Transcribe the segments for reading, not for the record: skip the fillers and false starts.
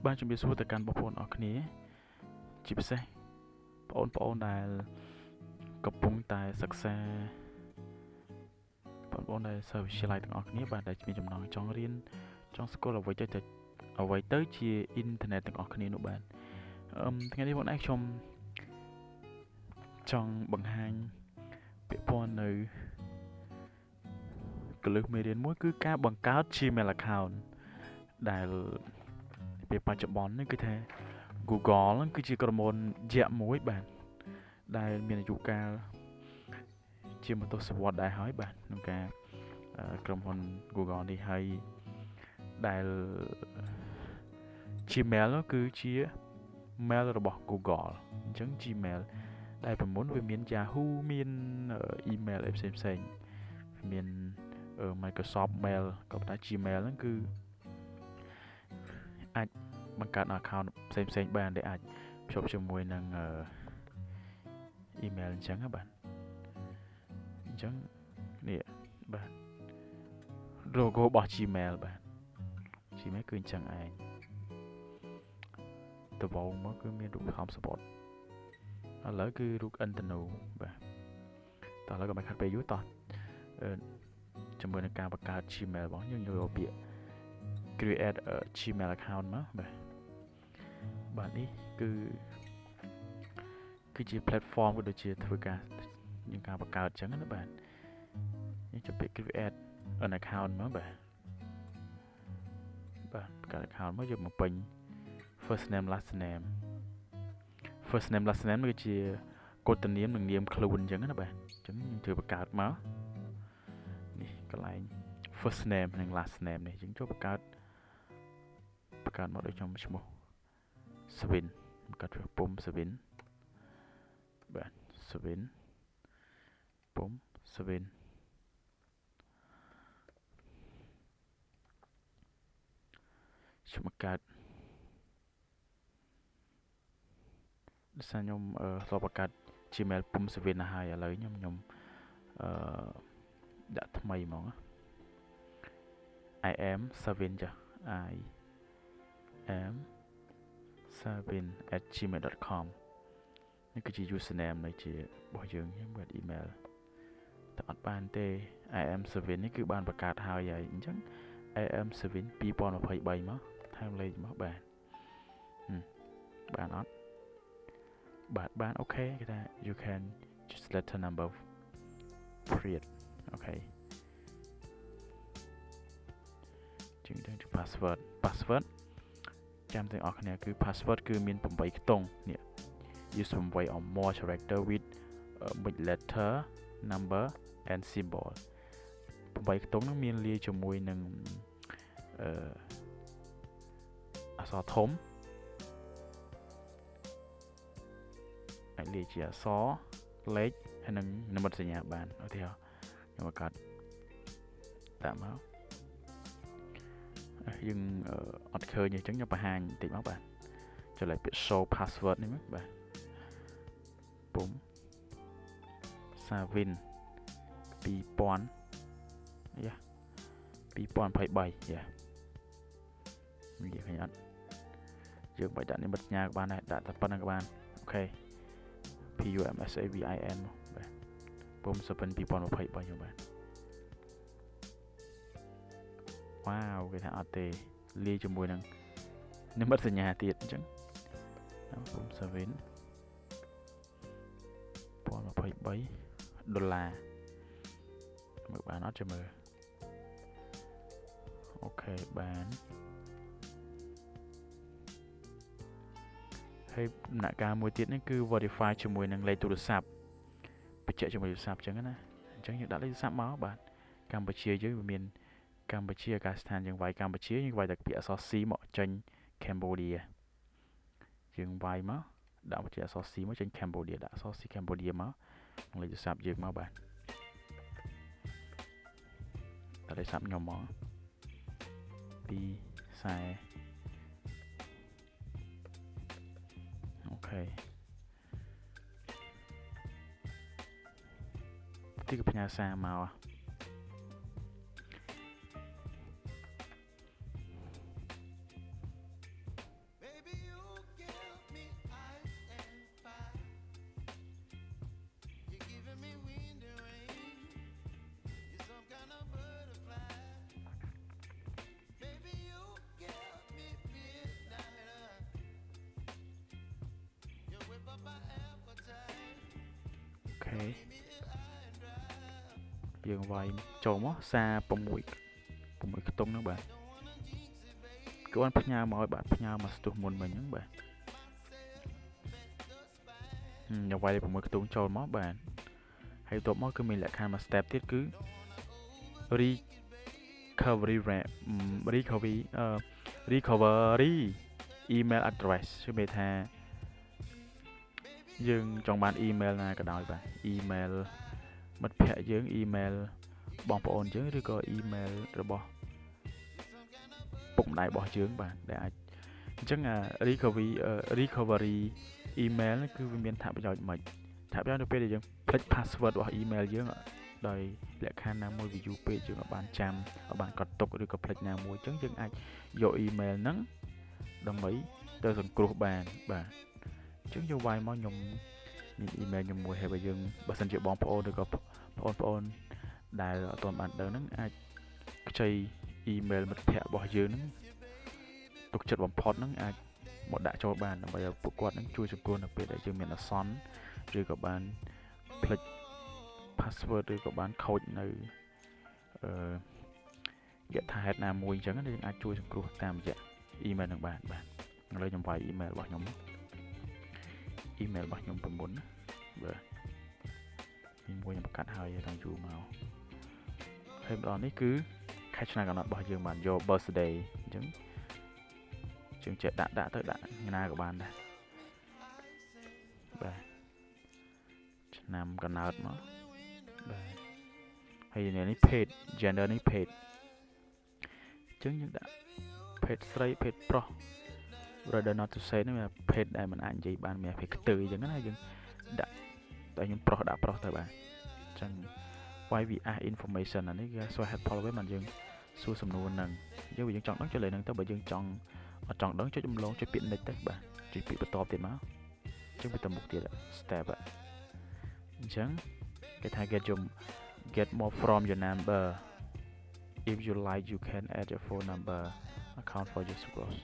បានជំរាបសួរទៅកាន់បងប្អូនអរគ្នាជាពិសេសបងប្អូនដែលកំពុងតែសិក្សាបងប្អូនដែលសិស្សវិទ្យាល័យទាំងអស់គ្នាបាទដែលមានចំណង់ចង់រៀនចង់ស្គាល់អ្វីទៅជាអ៊ីនធឺណិតទាំងអស់គ្នានោះបាទថ្ងៃនេះបងឯងខ្ញុំចង់បង្ហាញពាក្យពណ៌នៅកលឹះមេរៀនមួយគឺការបង្កើត Gmail account ដែលពេលបច្ចុប្បន្ននេះគឺថា Google ហ្នឹងគឺជាក្រុមហ៊ុនយក្សមួយបាទដែលមានអាយុកាលជាមួយទសវត្សរ៍ដែរហើយបាទក្នុងការក្រុមហ៊ុន Google នេះហើយដែល Gmail គឺជា mail របស់ Google អញ្ចឹង Gmail ដែលពីមុនវាមាន Yahoo មាន email អីផ្សេងមាន Microsoft Mail ក៏ប៉ុន្តែ Gmail ហ្នឹងគឺអាចបង្កើត account ផ្សេងបានដែលអាចភ្ជាប់ជាមួយនឹង email អញ្ចឹងបាទអញ្ចឹងនេះបាទ logo របស់ Gmail បាទ Gmail គឺអញ្ចឹងឯងដំបូងមកគឺមានរូប HubSpot ឥឡូវគឺរូប Intano បាទតោះឥឡូវក៏មិនខាត់ពេលយូរតោះជាមួយនឹងការបង្កើត Gmail របស់យើងយកពាក្យ create a Gmail account មកបាទនេះគឺជា platform ក៏ដូចជាធ្វើការយើងការបង្កើតអញ្ចឹងណាបាទយើងចូលពាក្យ create an account មកបាទបង្កើត account មកយកមកពេញ first name last name គឺជាកូដនាមនិងនាមខ្លួនអញ្ចឹងណាបាទអញ្ចឹងយើងធ្វើបង្កើតមកនេះកន្លែង first name និង last name នេះយើងចូលបង្កើតមកដូចខ្ញុំឈ្មោះ Swin បង្កើតពុំ Swin បាទ Swin ពុំ Swin ខ្ញុំបង្កើតដូចខ្ញុំធ្លាប់បង្កើត Gmail ពុំ Swin ណាហើយឥឡូវខ្ញុំដាក់ថ្មីហ្មង I am Swin ចា I am Swin@gmail.com នេះគឺជា username នៃជារបស់យើងបាទ email តែអត់បានទេ I am Swin នេះគឺបានបង្កើតហើយអញ្ចឹង I am Swin 2023មកថែមលេខមកបាទបានអត់បានអូខេគេថា you can just letter number period អូខេជាងទៅ password ចាំទាំងអស់គ្នាគឺ password គឺមាន8ខ្ទង់នេះ use 8 or more character with big letter number and symbol 8ខ្ទង់ហ្នឹងមានលាយជាមួយនឹងអក្សរធំអាចលាយជាអក្សរលេខហើយនិងនិមិត្តសញ្ញាបានឧទាហរណ៍ខ្ញុំបង្កើតតាមមកយើងអត់ឃើញអញ្ចឹងខ្ញុំបង្ហាញបន្តិចមកបាទចុចលេខពាក្យ show password នេះមកបាទពុំ Savin 2000យ៉ា2023យ៉ានិយាយឃើញអត់យើងបាច់ដាក់និមិត្តសញ្ញាក៏បានដែរដាក់តែប៉ុណ្្នឹងក៏បានអូខេ PUMSAVIN បាទពុំ Savin 2023ខ្ញុំបាទវ៉ាវគេថាអត់ទេលាយជាមួយនឹងនិមិត្តសញ្ញាទៀតអញ្ចឹងពុំ Savin $2023មើលបានអត់ចាំមើលអូខេបានហើយដំណាក់កាលមួយទៀតនេះគឺ verify ជាមួយនឹងលេខទូរស័ព្ទបញ្ជាក់ជាមួយទូរស័ព្ទអញ្ចឹងណាអញ្ចឹងយើងដាក់លេខទូរស័ព្ទមកបាទកម្ពុជាយើងវាមានកម្ពុជាអាកាសដ្ឋានយើងវាយកម្ពុជាយើងវាយតែពាក្យអក្សរ C មកចេញ Cambodia យើងវាយមកដាក់ជាអក្សរ C មកចេញ Cambodia ដាក់អក្សរ C Cambodia មកលេខទូរស័ព្ទយើងមកបាទដាក់លេខទូរស័ព្ទខ្ញុំមក240អូខេទីក៏ផ្ញើសារមក យើងវាយចូលមកសារ6ខ្ទង់ហ្នឹងបាទគឺបានផ្ញើមកឲ្យបាទផ្ញើមកស្ទុះមុនមិញហ្នឹងបាទយើងវាយ6ខ្ទង់ចូលមកបាទហើយបន្ទាប់មកគឺមានលក្ខខណ្ឌមួយ step ទៀតគឺ recovery email address គឺមានថាយើងចង់បាន email ណាក៏ដោយបាទ email មិត្តភ័ក្តិយើង email បងប្អូនយើងឬក៏ email របស់ពុកម្ដាយរបស់យើងបាទដែលអាចអញ្ចឹងrecovery email គឺវាមានថាប្រយោជន៍មិនថាប្រយោជន៍នៅពេលដែលយើងភ្លេច password របស់ email យើងដោយលក្ខខណ្ឌណាមួយវាយូរពេកយើងអាចបានចាំអាចបានកត់ទុកឬក៏ភ្លេចណាមួយអញ្ចឹងយើងអាចយក email ហ្នឹងដើម្បីទៅសង្គ្រោះបានបាទអញ្ចឹងយកវាយមកខ្ញុំមាន email ខ្ញុំមួយហើយបើយើងបើសិនជាបងប្អូនឬក៏បងប្អូនដែលអត់ទាន់បានដឹងហ្នឹងអាចខ្ចី email មិត្តភ័ក្តិរបស់យើងហ្នឹងទុកចិត្តបំផុតហ្នឹងអាចមកដាក់ចូលបានដើម្បីឲ្យពួកគាត់នឹងជួយសង្គ្រោះនៅពេលដែលយើងមានអាសន្នឬក៏បានភ្លេច password ឬក៏បានខូចនៅយថាហេតុណាមួយអញ្ចឹងយើងអាចជួយសង្គ្រោះតាមរយៈ email នឹងបានបាទឥឡូវខ្ញុំវាយ email របស់ខ្ញុំ email របស់ខ្ញុំពីមុនណាបាទពីមួយខ្ញុំបង្កាត់ហើយតាំងយូរមកហើយម្ដងនេះគឺខែឆ្នាំកំណត់របស់យើងបានយក birthday អញ្ចឹងយើងចេះដាក់ទៅដាក់ណាក៏បានដែរបាទឆ្នាំកំណើតមកបាទហើយនេះ page gender នេះ page អញ្ចឹងយើងដាក់ page ស្រី page ប្រុស rather not to say នេះវា page ដែលមិនអាចនិយាយបានមាន page ខ្ទើអញ្ចឹងណាយើងដាក់តែខ្ញុំប្រុសដាក់ប្រុសទៅបាទអញ្ចឹង why we ask information អានេះគេសួរហេតុផលវិញបានយើងសួរសំណួរហ្នឹងយើងចង់ដឹងចុចលើហ្នឹងទៅបើយើងចង់អត់ចង់ដឹងចុចដំឡូងចុចពាក្យ next ទៅបាទចុចពាក្យបន្តទៀតមកអញ្ចឹងវាទៅមុខទៀត step អញ្ចឹងគេថា get more from your number if you like you can add your phone number account for your spouse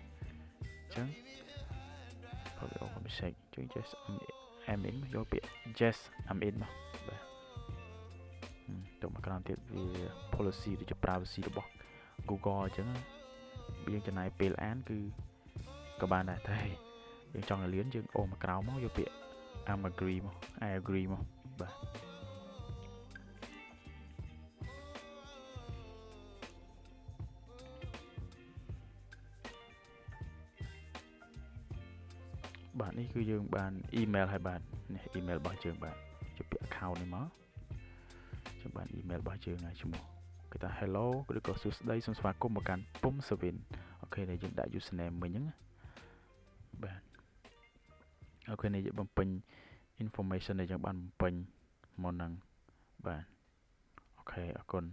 អញ្ចឹងprobably all mistake អញ្ចឹង just I'm in យកពាក្យ just I'm in មកបាទទៅមកក្រោមទៀតវា policy ឬជា privacy របស់ Google អញ្ចឹងយើងចំណាយពេលអានគឺក៏បានដែរតែយើងចង់ឲ្យលឿនយើងអូមកក្រោមមកយកពាក្យ I'm agree មក I agree មកបាទបាទនេះគឺយើងបាន email ហើយបាទនេះ email របស់យើងបាទជាពាក្យ account នេះមកយើងបាន email របស់យើងហើយឈ្មោះគេថា hello ឬក៏សួស្តីសូមស្វាគមន៍មកកាន់ពុំសវិនអូខេដែលយើងដាក់ username មិញហ្នឹងបាទអូខេនេះយើងបំពេញ information ដែលយើងបានបំពេញមកហ្នឹងបាទអូខេអរគុណ